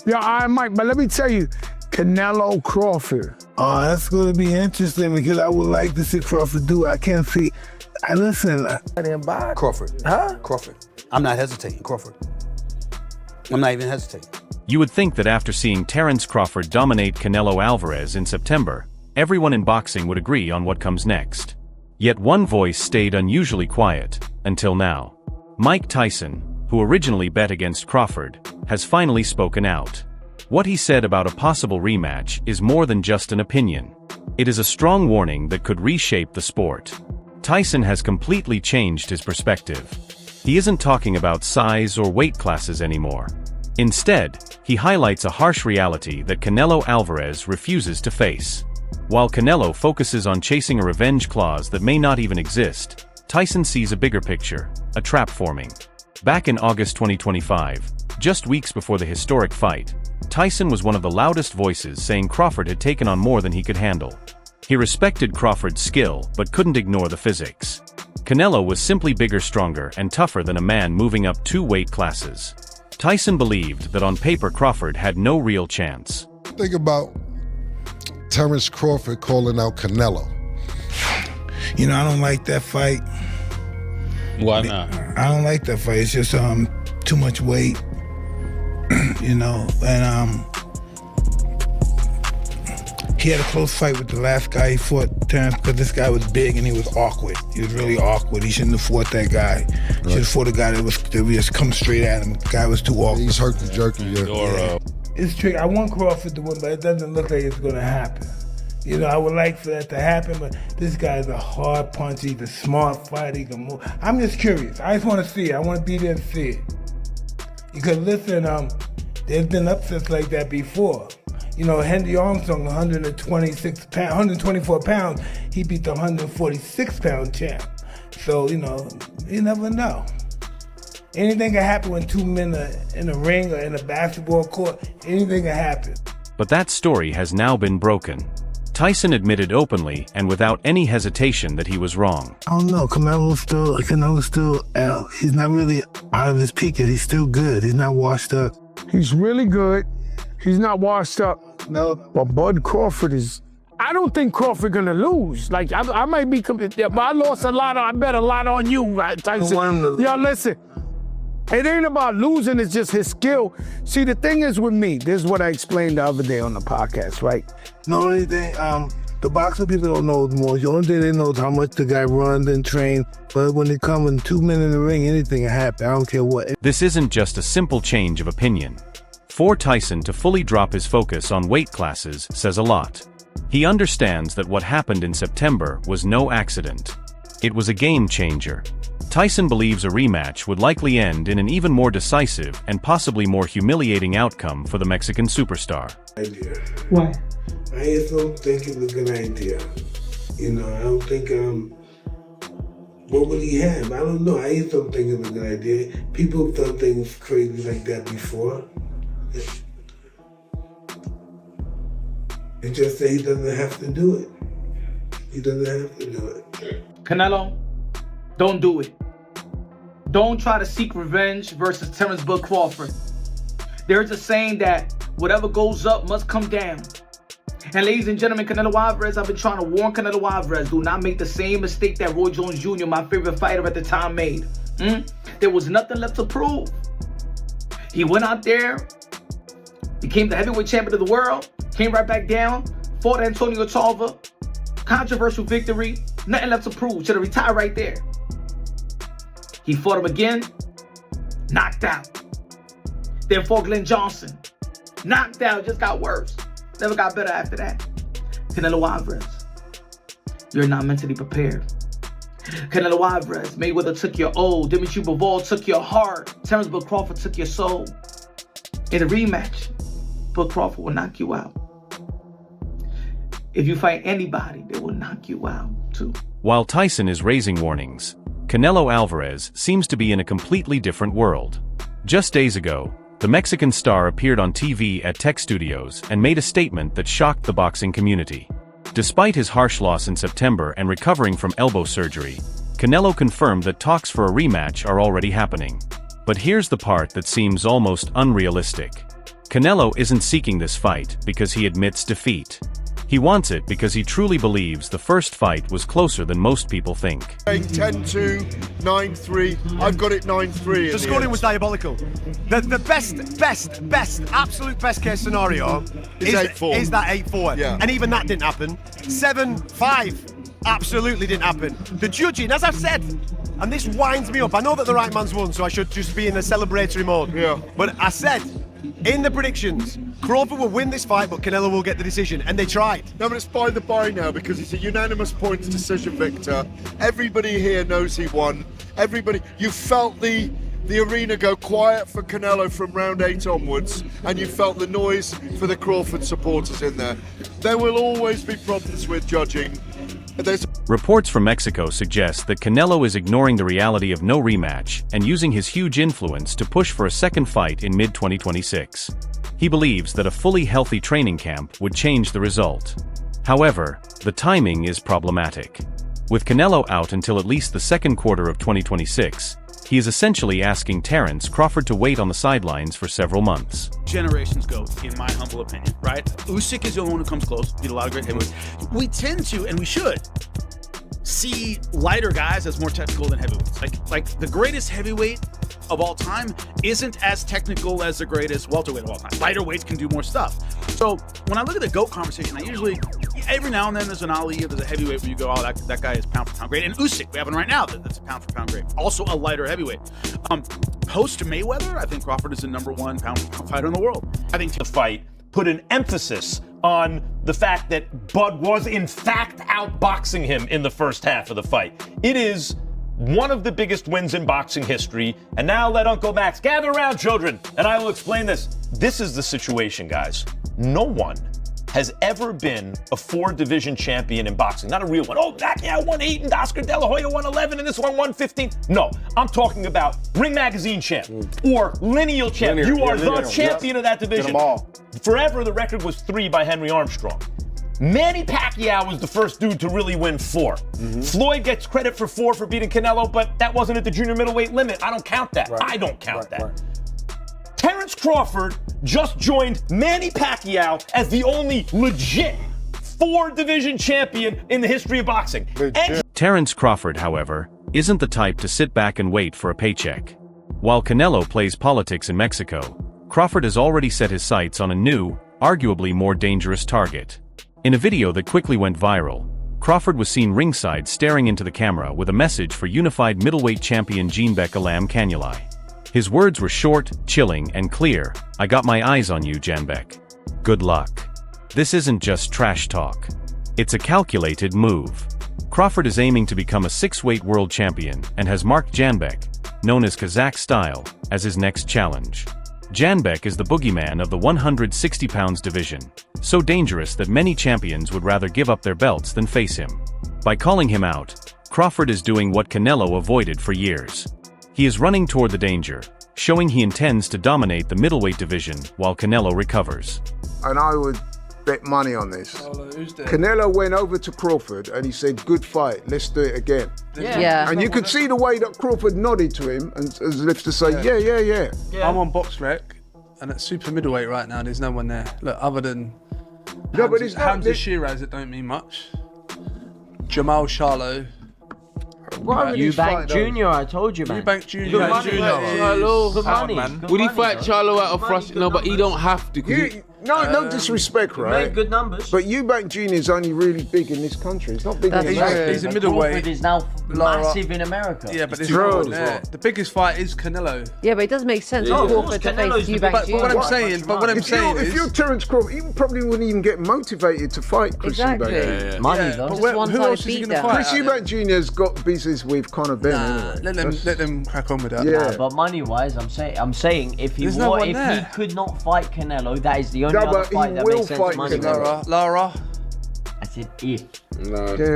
Yeah, I might, but let me tell you, Canelo Crawford. Oh, that's going to be interesting because I would like to see Crawford do it. I can't see. Listen. I didn't buy it. Crawford. Huh? Crawford. I'm not hesitating, Crawford. I'm not even hesitating. You would think that after seeing Terence Crawford dominate Canelo Alvarez in September, everyone in boxing would agree on what comes next. Yet one voice stayed unusually quiet, until now. Mike Tyson, who originally bet against Crawford, has finally spoken out. What he said about a possible rematch is more than just an opinion. It is a strong warning that could reshape the sport. Tyson has completely changed his perspective. He isn't talking about size or weight classes anymore. Instead, he highlights a harsh reality that Canelo Alvarez refuses to face. While Canelo focuses on chasing a revenge clause that may not even exist, Tyson sees a bigger picture, a trap forming. Back in August 2025, just weeks before the historic fight, Tyson was one of the loudest voices saying Crawford had taken on more than he could handle. He respected Crawford's skill but couldn't ignore the physics. Canelo was simply bigger, stronger, and tougher than a man moving up 2 weight classes. Tyson believed that on paper Crawford had no real chance. Think about Terence Crawford calling out Canelo. You know, I don't like that fight. Why not? I don't like that fight. It's just too much weight. You know, and he had a close fight with the last guy he fought, Terence, because this guy was big and he was awkward. He was really awkward. He shouldn't have fought that guy. He should have fought a guy that would just come straight at him. The guy was too awkward. He's herky-jerky. Yeah. It's tricky. I want Crawford to win, but it doesn't look like it's going to happen. You know, I would like for that to happen, but this guy's a hard puncher. He's a smart fighter. He can move. I'm just curious. I just want to see it. I want to be there and see it. Because listen, there's been upsets like that before. You know, Henry Armstrong, 124 pounds, he beat the 146-pound champ. So, you know, you never know. Anything can happen when 2 men are in a ring or in a basketball court. Anything can happen. But that story has now been broken. Tyson admitted openly and without any hesitation that he was wrong. I don't know. Canelo's still he's not really out of his peak yet. He's still good. He's not washed up. He's really good. He's not washed up. No. But Bud Crawford is... I don't think Crawford gonna lose. Like, I might be... But I lost a lot. I bet a lot on you, Tyson. Yo, listen. It ain't about losing. It's just his skill. See, the thing is with me, this is what I explained the other day on the podcast, right? The only thing, the boxing people don't know more. The only thing they know is how much the guy runs and trains. But when they come in 2 men in the ring, anything can happen. I don't care what. This isn't just a simple change of opinion. For Tyson to fully drop his focus on weight classes says a lot. He understands that what happened in September was no accident. It was a game changer. Tyson believes a rematch would likely end in an even more decisive and possibly more humiliating outcome for the Mexican superstar. Why? I just don't think it's a good idea. You know, I don't think, what would he have? I don't know. I just don't think it's a good idea. People have done things crazy like that before. It's just that he doesn't have to do it. He doesn't have to do it. Canelo, don't do it. Don't try to seek revenge versus Terence Crawford. There's a saying that whatever goes up must come down. And ladies and gentlemen, Canelo Alvarez, I've been trying to warn Canelo Alvarez, do not make the same mistake that Roy Jones Jr., my favorite fighter at the time, made. There was nothing left to prove. He went out there, became the heavyweight champion of the world, came right back down, fought Antonio Tarver, controversial victory, nothing left to prove, should have retired right there. He fought him again, knocked out. Then fought Glenn Johnson, knocked out, just got worse. Never got better after that. Canelo Alvarez, you're not mentally prepared. Canelo Alvarez, Mayweather took your old, Dimitri Bivol took your heart, Terence Crawford took your soul. In a rematch, Bud Crawford will knock you out. If you fight anybody, they will knock you out too. While Tyson is raising warnings, Canelo Alvarez seems to be in a completely different world. Just days ago, the Mexican star appeared on TV at Tech Studios and made a statement that shocked the boxing community. Despite his harsh loss in September and recovering from elbow surgery, Canelo confirmed that talks for a rematch are already happening. But here's the part that seems almost unrealistic. Canelo isn't seeking this fight because he admits defeat. He wants it because he truly believes the first fight was closer than most people think. 10-2, 9-3. I've got it 9-3. The scoring was diabolical. The best, absolute best case scenario is 8-4. Is that 8-4. Yeah. And even that didn't happen. 7-5 absolutely didn't happen. The judging, as I've said, and this winds me up. I know that the right man's won, so I should just be in a celebratory mode. Yeah. But I said in the predictions, Crawford will win this fight, but Canelo will get the decision, and they tried. No, but it's by the by now because it's a unanimous points decision victor. Everybody here knows he won. Everybody, you felt the arena go quiet for Canelo from round 8 onwards, and you felt the noise for the Crawford supporters in there. There will always be problems with judging. Reports from Mexico suggest that Canelo is ignoring the reality of no rematch and using his huge influence to push for a second fight in mid-2026. He believes that a fully healthy training camp would change the result. However, the timing is problematic. With Canelo out until at least the second quarter of 2026, he is essentially asking Terence Crawford to wait on the sidelines for several months. Generations go, in my humble opinion, right? Usyk is the only one who comes close, beat a lot of great heavyweights. We tend to, and we should, see lighter guys as more technical than heavyweights. Like the greatest heavyweight of all time isn't as technical as the greatest welterweight of all time. Lighter weights can do more stuff. So when I look at the GOAT conversation, I usually, every now and then there's an Ali or there's a heavyweight where you go, oh, that guy is pound for pound great. And Usyk, we have one right now that's a pound for pound great. Also a lighter heavyweight. Post Mayweather, I think Crawford is the #1 pound for pound fighter in the world. I think the fight put an emphasis on the fact that Bud was in fact outboxing him in the first half of the fight. It is one of the biggest wins in boxing history. And now let Uncle Max gather around, children, and I will explain this. This is the situation, guys. No one has ever been a 4-division champion in boxing. Not a real one. Oh, Pacquiao won 8 and Oscar De La Hoya won 11 and this one won 15. No, I'm talking about Ring Magazine champ or lineal champ. You are the champion of that division. Get them all. Forever, the record was 3 by Henry Armstrong. Manny Pacquiao was the first dude to really win 4. Floyd gets credit for 4 for beating Canelo, but that wasn't at the junior middleweight limit. I don't count that. Right. I don't count that. Right. Terence Crawford just joined Manny Pacquiao as the only legit 4-division champion in the history of boxing. Terence Crawford, however, isn't the type to sit back and wait for a paycheck. While Canelo plays politics in Mexico, Crawford has already set his sights on a new, arguably more dangerous target. In a video that quickly went viral, Crawford was seen ringside staring into the camera with a message for unified middleweight champion Janbeck Alam Canulai. His words were short, chilling, and clear. I got my eyes on you, Janbeck. Good luck. This isn't just trash talk. It's a calculated move. Crawford is aiming to become a 6-weight world champion and has marked Janbeck, known as Kazakh style, as his next challenge. Janbeck is the boogeyman of the 160 pounds division, so dangerous that many champions would rather give up their belts than face him. By calling him out, Crawford is doing what Canelo avoided for years. He is running toward the danger, showing he intends to dominate the middleweight division while Canelo recovers. And I would bet money on this. Canelo went over to Crawford and he said, good fight, let's do it again. Yeah. And you could see the way that Crawford nodded to him and as if to say, yeah. I'm on BoxRec and at super middleweight right now, there's no one there. Look, other than Hamza Shiraz, it don't mean much. Jamal Charlo. Eubank Jr., I told you, man. Eubank Jr. Good money. Good money. Would he fight Charlo out of frustration? No, but he don't have to. No disrespect, right? Made good numbers. But Eubank Jr. is only really big in this country. It's not big in America. He's a middleweight. Crawford is now massive in America. Yeah, but there's no one there. The biggest fight is Canelo. Yeah, but it does make sense for Crawford to face Eubank Jr. But what I'm saying is, if you're Terence Crawford, you probably wouldn't even get motivated to fight Chris Eubank. Money, though. Who else is he going to fight? Chris Eubank Jr. has got business with Conor Ben. Let them crack on with that. Yeah. But money-wise, I'm saying if he could not fight Canelo, that is the only other fight that makes sense money. Lara. I said if.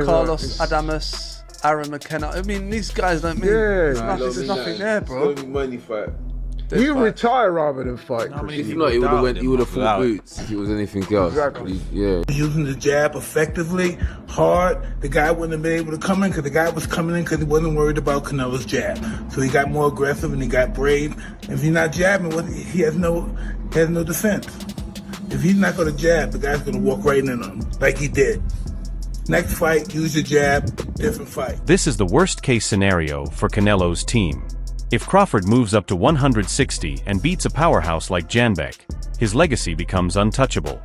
Carlos Adames, Aaron McKenna. I mean, these guys don't mean. There's nothing there, bro. Money fight. You retire rather than fight. If not, he would have fought Boots if it was anything else. Exactly. Yeah. Using the jab effectively, hard, the guy wouldn't have been able to come in because the guy was coming in because he wasn't worried about Canelo's jab. So he got more aggressive and he got brave. If he's not jabbing, he has no defense. If he's not going to jab, the guy's going to walk right in on him like he did. Next fight, use your jab, different fight. This is the worst-case scenario for Canelo's team. If Crawford moves up to 160 and beats a powerhouse like Janbeck, his legacy becomes untouchable.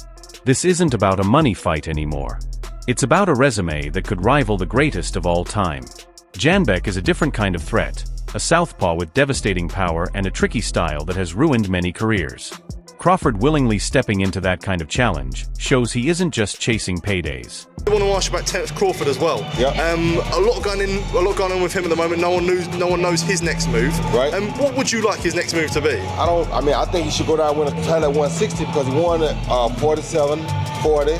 This isn't about a money fight anymore. It's about a resume that could rival the greatest of all time. Janbeck is a different kind of threat, a southpaw with devastating power and a tricky style that has ruined many careers. Crawford willingly stepping into that kind of challenge shows he isn't just chasing paydays. I want to ask you about Terence Crawford as well. Yeah. A lot going on with him at the moment. No one knows his next move. Right. What would you like his next move to be? I think he should go down and win a title at 160 because he won at 47, 40,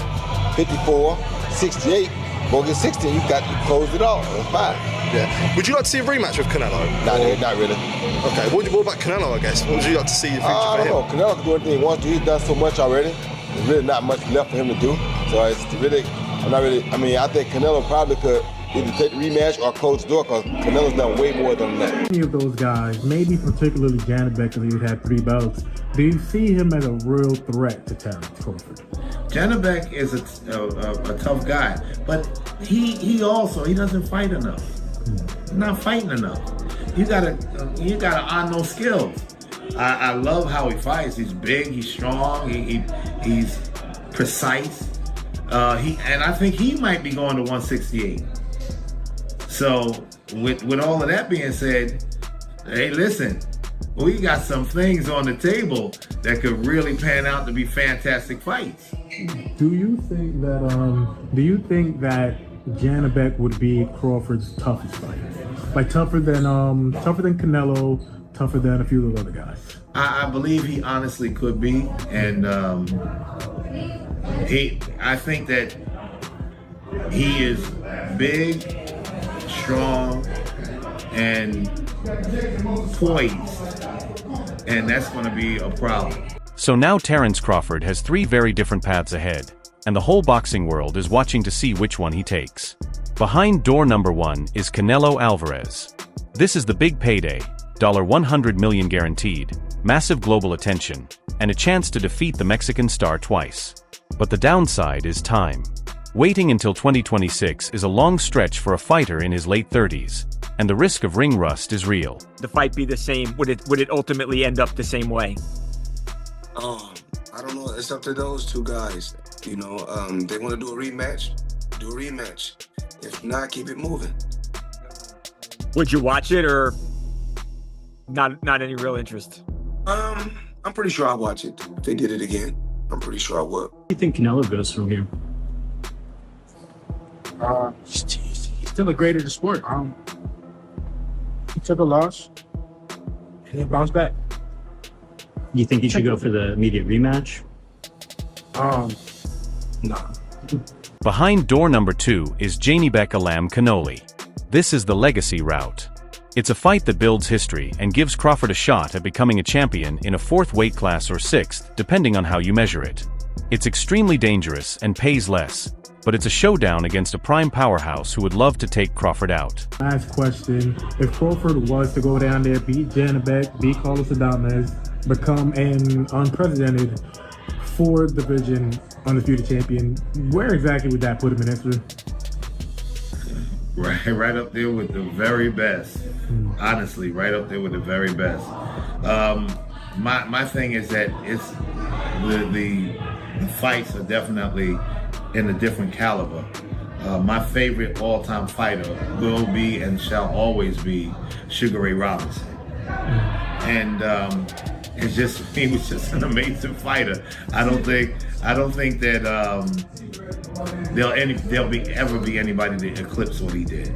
54, 68. Go get 60 and you closed it off. That's fine. Yeah. Would you like to see a rematch with Canelo? Not really. Okay. What about Canelo, I guess? What would you like to see in the future for him? I don't know. Canelo can do anything he wants to. He's done so much already. There's really not much left for him to do. So it's really, I think Canelo probably could either take the rematch or close the door because Canelo's done way more than that. Any of those guys, maybe particularly Janbeck because he had 3 belts, do you see him as a real threat to Terence Crawford? Janbeck is a tough guy, but he doesn't fight enough. He's not fighting enough. You gotta on those skills. I love how he fights. He's big, he's strong, he's precise. And I think he might be going to 168. So with all of that being said, hey, listen, we got some things on the table that could really pan out to be fantastic fights. Do you think that Janbeck would be Crawford's toughest fight? Like tougher than Canelo, tougher than a few of those other guys? I believe he honestly could be, and I think that he is big, strong, and poised, and that's going to be a problem. So now Terence Crawford has 3 very different paths ahead, and the whole boxing world is watching to see which one he takes. Behind door number 1 is Canelo Alvarez. This is the big payday, $100 million guaranteed, massive global attention, and a chance to defeat the Mexican star twice. But the downside is time. Waiting until 2026 is a long stretch for a fighter in his late 30s, and the risk of ring rust is real. The fight be the same? Would it ultimately end up the same way? I don't know. It's up to those 2 guys. They want to do a rematch. Do a rematch. If not, keep it moving. Would you watch it or not any real interest? I'm pretty sure I'll watch it. If they did it again, I'm pretty sure I would. What do you think Canelo goes from here? He's still a great of the sport. He took a loss and he bounced back. You think he should go for the immediate rematch? No. Behind door number 2 is Janbeck Alam Canoli. This is the legacy route. It's a fight that builds history and gives Crawford a shot at becoming a champion in a 4th weight class or 6th, depending on how you measure it. It's extremely dangerous and pays less, but it's a showdown against a prime powerhouse who would love to take Crawford out. Last question, if Crawford was to go down there, beat Janbeck, beat Carlos Adames, become an unprecedented 4th division undisputed champion, where exactly would that put him in history? Right up there with the very best. Honestly, right up there with the very best. My thing is that it's the fights are definitely in a different caliber. My favorite all-time fighter will be and shall always be Sugar Ray Robinson. And he was just an amazing fighter. I don't think that there'll ever be anybody to eclipse what he did.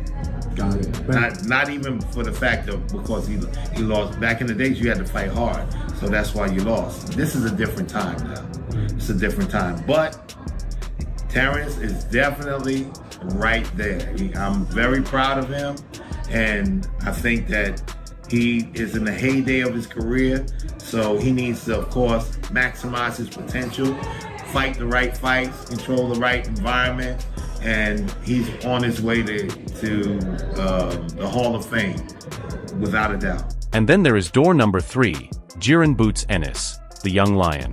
Got it. Not even for the fact of because he lost. Back in the days, you had to fight hard, so that's why you lost. This is a different time now. It's a different time, but Terence is definitely right there. I'm very proud of him, and I think that He is in the heyday of his career, so he needs to, of course, maximize his potential, fight the right fights, control the right environment, and he's on his way to the Hall of Fame, without a doubt. And then there is door number 3, Jiren Boots Ennis, the young lion.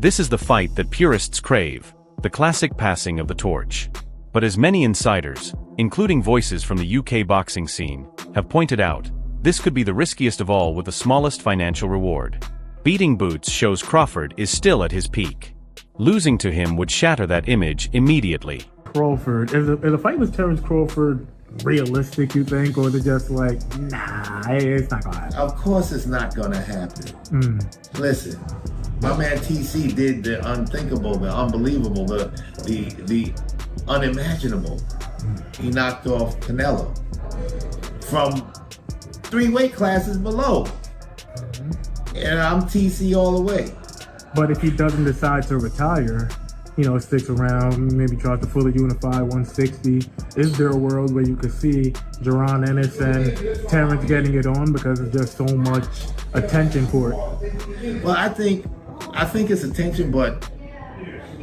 This is the fight that purists crave, the classic passing of the torch. But as many insiders, including voices from the UK boxing scene, have pointed out, this could be the riskiest of all with the smallest financial reward. Beating Boots shows Crawford is still at his peak. Losing to him would shatter that image immediately. Crawford, is a fight with Terence Crawford realistic, you think, or is it just like, nah, it's not gonna happen? Of course it's not gonna happen. Listen, my man TC did the unthinkable, the unbelievable, the unimaginable. He knocked off Canelo from 3 weight classes below. And I'm TC all the way. But if he doesn't decide to retire, sticks around, maybe tries to fully unify 160, is there a world where you could see Jaron Ennis and Terence getting it on because there's just so much attention for it? Well, I think it's attention, but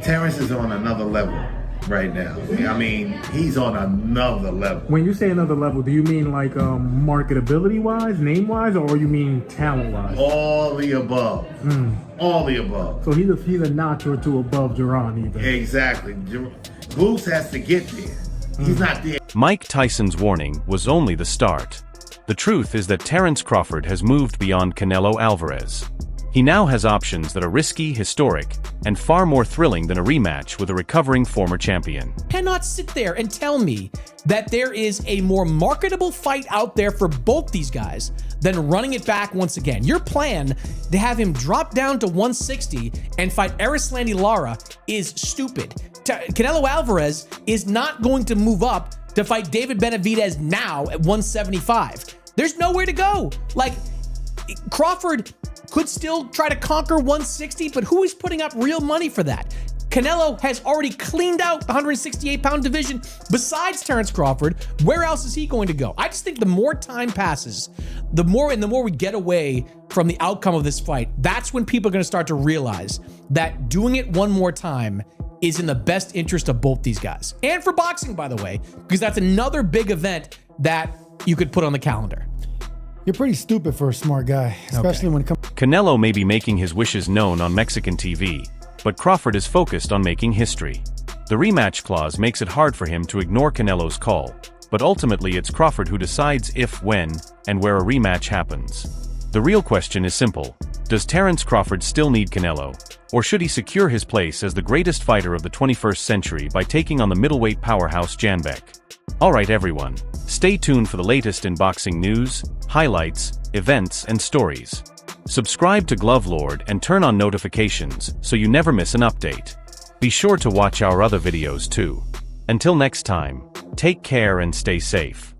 Terence is on another level right now. I mean, he's on another level. When you say another level, do you mean like marketability-wise, name-wise, or you mean talent-wise? All the above. All the above. So he's a notch or two above Jaron even. Exactly. Boots has to get there. He's not there. Mike Tyson's warning was only the start. The truth is that Terence Crawford has moved beyond Canelo Alvarez. He now has options that are risky, historic, and far more thrilling than a rematch with a recovering former champion. Cannot sit there and tell me that there is a more marketable fight out there for both these guys than running it back once again. Your plan to have him drop down to 160 and fight Erislandy Lara is stupid. Canelo Alvarez is not going to move up to fight David Benavidez now at 175. There's nowhere to go. Like, Crawford could still try to conquer 160, but who is putting up real money for that? Canelo has already cleaned out the 168-pound division besides Terence Crawford. Where else is he going to go? I just think the more time passes, the more we get away from the outcome of this fight, that's when people are going to start to realize that doing it one more time is in the best interest of both these guys. And for boxing, by the way, because that's another big event that you could put on the calendar. You're pretty stupid for a smart guy, especially when it comes. Canelo may be making his wishes known on Mexican TV, but Crawford is focused on making history. The rematch clause makes it hard for him to ignore Canelo's call, but ultimately it's Crawford who decides if, when, and where a rematch happens. The real question is simple. Does Terence Crawford still need Canelo, or should he secure his place as the greatest fighter of the 21st century by taking on the middleweight powerhouse Janbeck? Alright everyone, stay tuned for the latest in boxing news, highlights, events, and stories. Subscribe to Glove Lord and turn on notifications so you never miss an update. Be sure to watch our other videos too. Until next time, take care and stay safe.